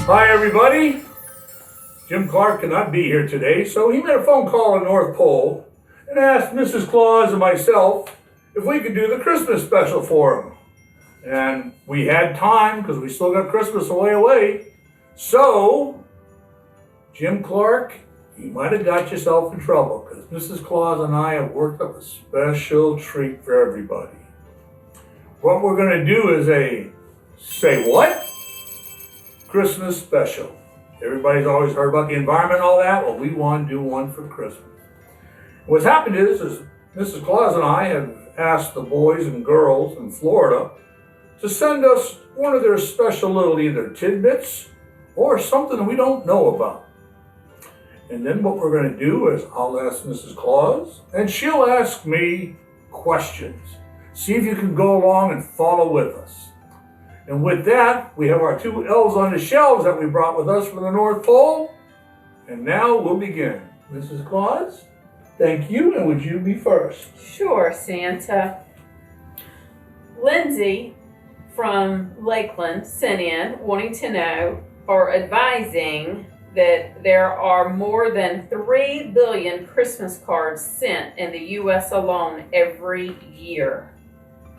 Hi everybody. Jim Clark cannot be here today, so he made a phone call to North Pole and asked Mrs. Claus and myself if we could do the Christmas special for him. And we had time because we still got Christmas a way away. So, Jim Clark, you might have got yourself in trouble because Mrs. Claus and I have worked up a special treat for everybody. What we're going to do is a say what? Christmas special. Everybody's always heard about the environment and all that. Well, we want to do one for Christmas. What's happened is Mrs. Claus and I have asked the boys and girls in Florida to send us one of their special little either tidbits or something that we don't know about. And then what we're going to do is I'll ask Mrs. Claus and she'll ask me questions. See if you can go along and follow with us. And with that, we have our two elves on the shelves that we brought with us from the North Pole. And now we'll begin. Mrs. Claus, thank you, and would you be first? Sure, Santa. Lindsay from Lakeland sent in wanting to know or advising that there are more than 3 billion Christmas cards sent in the U.S. alone every year.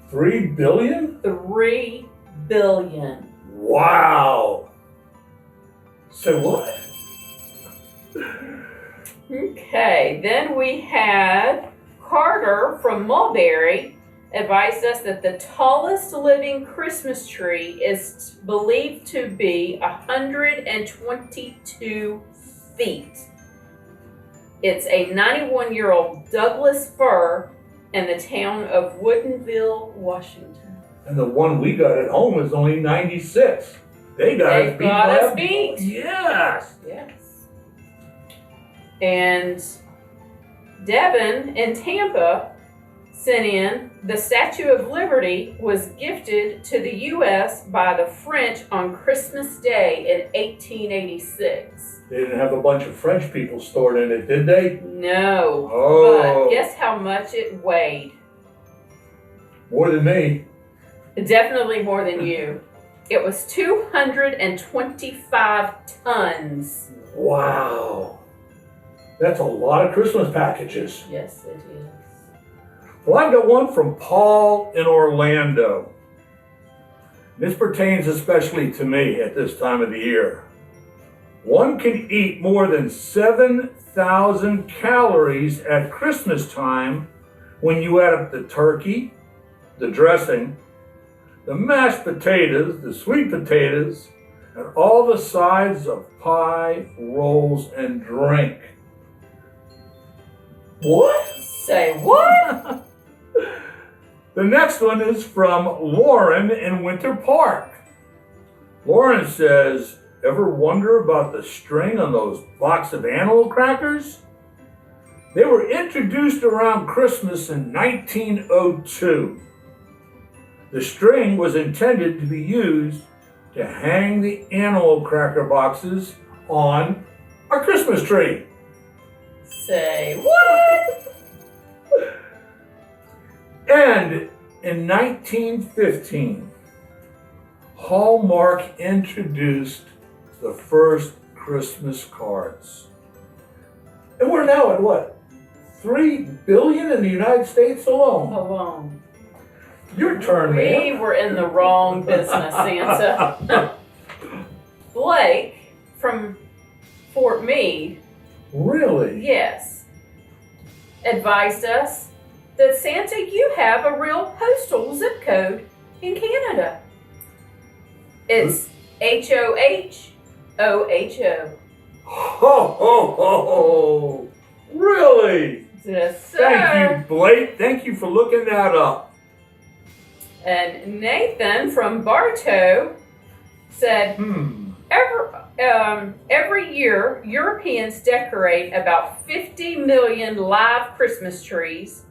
3 billion? 3 billion. Wow. So what? Okay, then we had Carter from Mulberry advised us that the tallest living Christmas tree is believed to be 122 feet. It's a 91-year-old Douglas fir in the town of Woodinville, Washington. And the one we got at home is only 96. They got us beat. Yes. Yes. And Devin in Tampa sent in the Statue of Liberty was gifted to the U.S. by the French on Christmas Day in 1886. They didn't have a bunch of French people stored in it, did they? No. Oh. But guess how much it weighed? More than me. Definitely more than you. It was 225 tons. Wow. That's a lot of Christmas packages. Yes, it is. Well, I got one from Paul in Orlando. This pertains especially to me at this time of the year. One can eat more than 7,000 calories at Christmas time when you add up the turkey, the dressing, the mashed potatoes, the sweet potatoes, and all the sides of pie, rolls, and drink. What? Say what? The next one is from Lauren in Winter Park. Lauren says, ever wonder about the string on those box of animal crackers? They were introduced around Christmas in 1902. The string was intended to be used to hang the animal cracker boxes on our Christmas tree. Say what? And in 1915, Hallmark introduced the first Christmas cards. And we're now at what? 3 billion in the United States alone. Your turn, man. We were in the wrong business, Santa. Blake from Fort Meade. Really? Yes. Advised us that Santa, you have a real postal zip code in Canada. It's HOHOHO. Ho, ho, ho. Really? Yes, sir. Thank you, Blake. Thank you for looking that up. And Nathan from Bartow said, every year, Europeans decorate about 50 million live Christmas trees,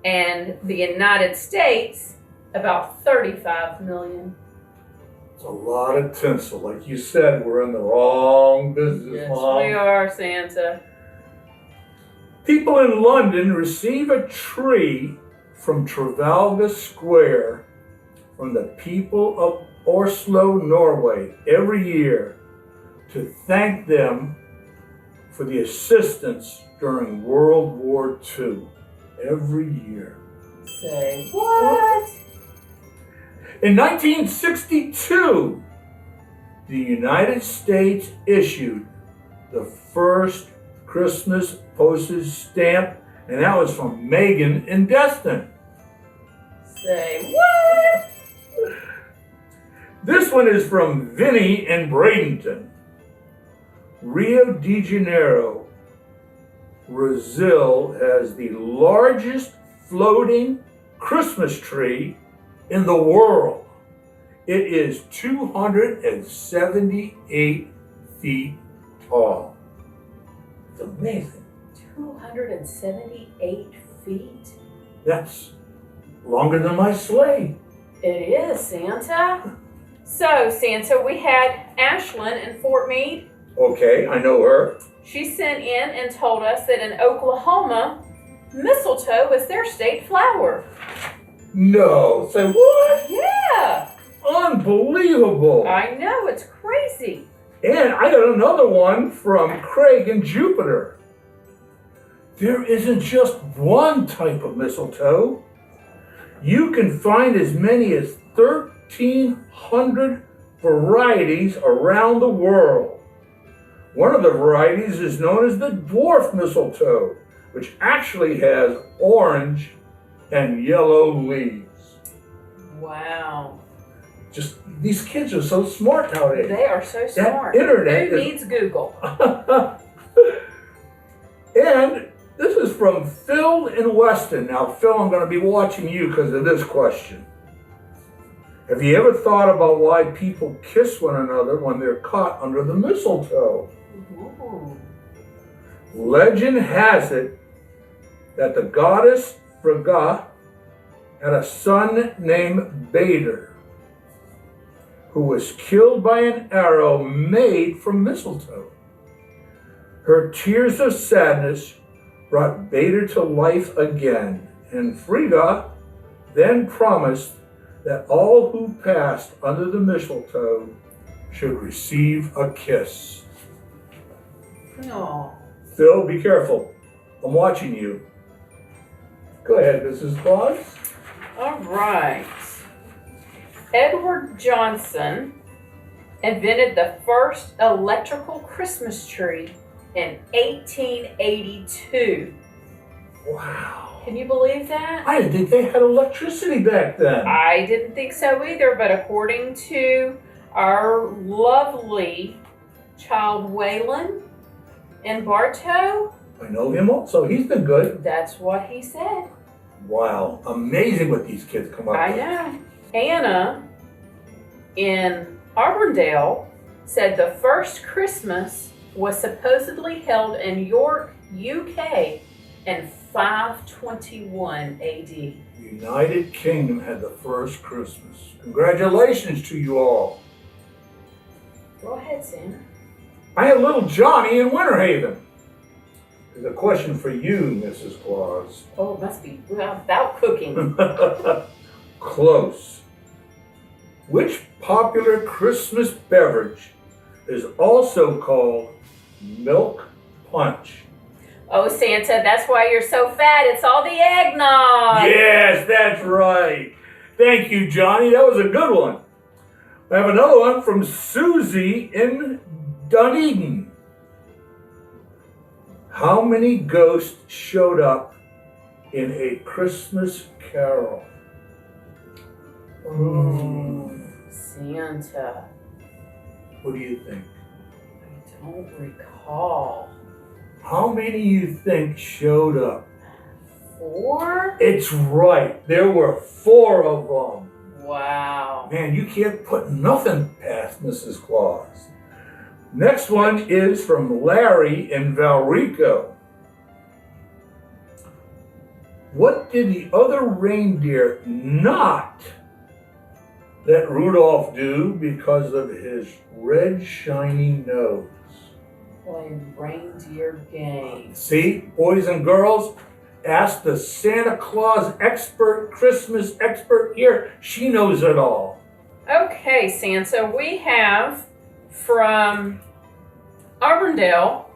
and the United States, about 35 million. It's a lot of tinsel. Like you said, we're in the wrong business, Yes, Mom. we are, Santa. People in London receive a tree from Trafalgar Square from the people of Oslo, Norway, every year to thank them for the assistance during World War II every year. Say what? In 1962, the United States issued the first Christmas postage stamp, and that was from Megan in Destin. Say what? This one is from Vinny in Bradenton. Rio de Janeiro, Brazil has the largest floating Christmas tree in the world. It is 278 feet tall. It's amazing. 278 feet? That's longer than my sleigh. It is, Santa. So, Santa, we had Ashlyn in Fort Meade. Okay, I know her. She sent in and told us that in Oklahoma, mistletoe is their state flower. No, say what? Yeah. Unbelievable. I know, it's crazy. And I got another one from Craig in Jupiter. There isn't just one type of mistletoe. You can find as many as 1,300 varieties around the world. One of the varieties is known as the dwarf mistletoe, which actually has orange and yellow leaves. Wow. Just, these kids are so smart nowadays. They are so smart. Internet Who needs Google? And this is from Phil in Weston. Now, Phil, I'm going to be watching you because of this question. Have you ever thought about why people kiss one another when they're caught under the mistletoe? Ooh. Legend has it that the goddess Frigga had a son named Bader, who was killed by an arrow made from mistletoe. Her tears of sadness brought Bader to life again, and Frigga then promised that all who passed under the mistletoe should receive a kiss. Oh. Phil, be careful. I'm watching you. Go ahead, Mrs. Claus. All right. Edward Johnson invented the first electrical Christmas tree in 1882. Wow. Can you believe that? I didn't think they had electricity back then. I didn't think so either, but according to our lovely child Waylon in Bartow, I know him also. He's been good. that's what he said. Wow. Amazing what these kids come up I with. know. Anna in Auburndale said the first Christmas was supposedly held in York, UK in 521 AD. The United Kingdom had the first Christmas. Congratulations to you all. Go ahead, Sam. I had little Johnny in Winter Haven. There's a question for you, Mrs. Claus. Oh, it must be about cooking. Close. Which popular Christmas beverage is also called milk punch? Oh, Santa, that's why you're so fat. It's all the eggnog. Yes, that's right. Thank you, Johnny. That was a good one. I have another one from Susie in Dunedin. How many ghosts showed up in A Christmas Carol? Santa, What do you think? I don't recall. How many you think showed up? 4? It's right. There were 4 of them. Wow. Man, you can't put nothing past Mrs. Claus. Next one is from Larry in Valrico. What did the other reindeer not let Rudolph do because of his red shiny nose? Playing reindeer games. See, boys and girls, ask the Santa Claus expert, Christmas expert here. She knows it all. Okay, Santa, we have from Auburndale,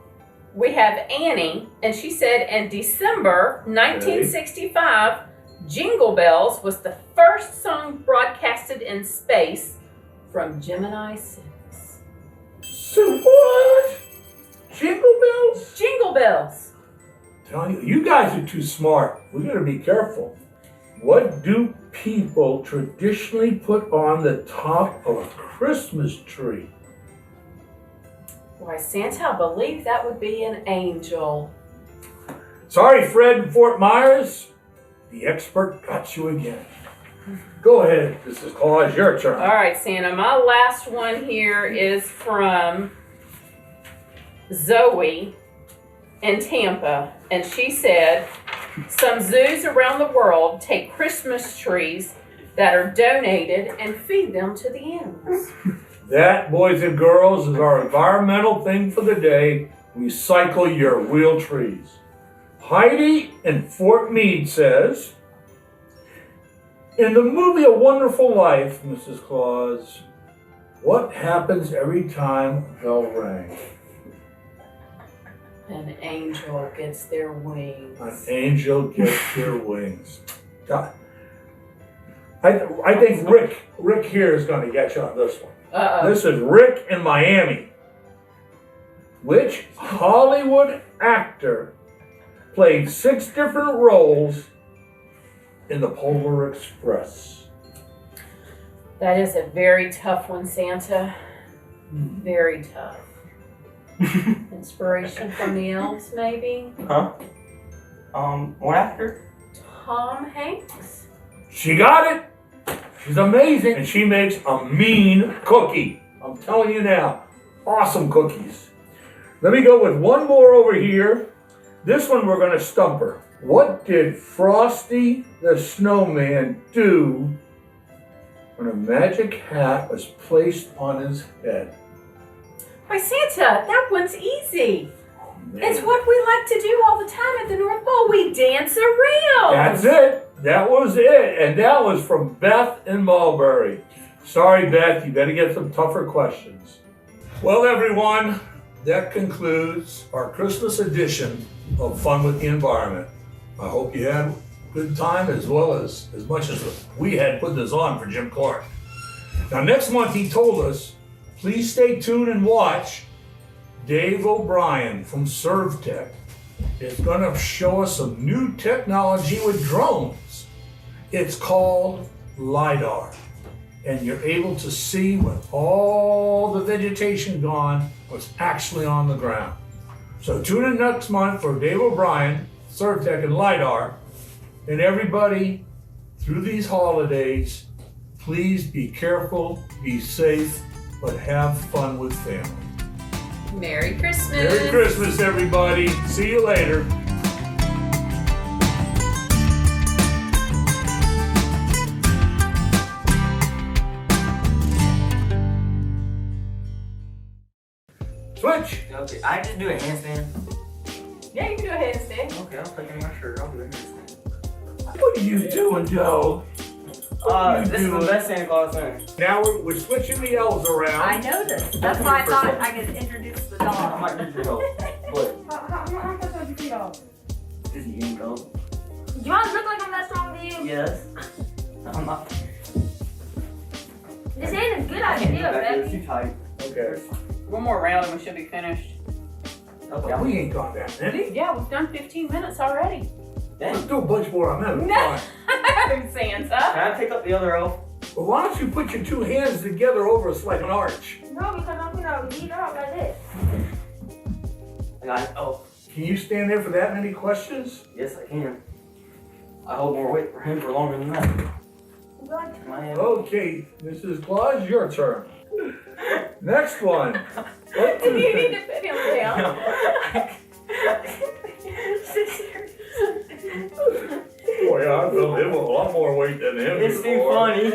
we have Annie, and she said in December 1965, Jingle Bells was the first song broadcasted in space from Gemini 6. So what? Jingle bells? Jingle Bells. Telling you, you guys are too smart. We gotta be careful. What do people traditionally put on the top of a Christmas tree? Why, Santa, I believe that would be an angel. Sorry, Fred in Fort Myers. The expert got you again. Go ahead, Mrs. Claus, your turn. All right, Santa, my last one here is from Zoe in Tampa, and she said, some zoos around the world take Christmas trees that are donated and feed them to the animals. That, boys and girls, is our environmental thing for the day. Recycle your real trees. Heidi in Fort Meade says, in the movie A Wonderful Life, Mrs. Claus, what happens every time a bell rang? An angel gets their wings. An angel gets their wings. God. I think Rick here is going to get you on this one. Uh-oh. This is Rick in Miami. Which Hollywood actor played 6 different roles in the Polar Express? That is a very tough one, Santa. Very tough. Inspiration from the elves, maybe? Huh? What actor? Tom Hanks? She got it. She's amazing. And she makes a mean cookie. I'm telling you now. Awesome cookies. Let me go with one more over here. This one we're going to stump her. What did Frosty the Snowman do when a magic hat was placed on his head? Why, Santa, that one's easy. Man. It's what we like to do all the time at the North Pole. We dance around. That's it. That was it. And that was from Beth in Mulberry. Sorry, Beth, you better get some tougher questions. Well, everyone, that concludes our Christmas edition of Fun with the Environment. I hope you had a good time as much as we had putting this on for Jim Clark. Now, next month, he told us, please stay tuned and watch. Dave O'Brien from ServTech is going to show us some new technology with drones. It's called LiDAR. And you're able to see with all the vegetation gone what's actually on the ground. So tune in next month for Dave O'Brien, ServTech, and LiDAR. And everybody, through these holidays, please be careful, be safe, but have fun with family. Merry Christmas. Merry Christmas, everybody. See you later. Switch. Okay, I just do a handstand. Yeah, you can do a handstand. Okay, I'll take my shirt. I'll do a handstand. What are you doing, Joe? This is the best Santa Claus thing. Now we're switching the elves around. I know this. That's why I thought I could introduce the I dog. might need your help. What? How much would you feed off? Is he in gold? Do you want to look like I'm that strong with you? Yes. I'm not. This ain't a good idea, It's baby. too tight. Okay. One more round and we should be finished. Okay. We ain't got that many. Yeah, we've done 15 minutes already. Let's Dang. do a bunch more. I'm having No. fun. Santa. Can I pick up the other elf? Well, why don't you put your two hands together over us like an arch? No, because I'm gonna lead up like this. I got it. Oh, Can you stand there for that many questions? yes, I can. I hold more weight for him for longer than that. Good. Am I in? Okay, Mrs. Claus, your turn. Next one. Do you need to put him down? Boy, I feel him a lot more weight than him It's too before. funny.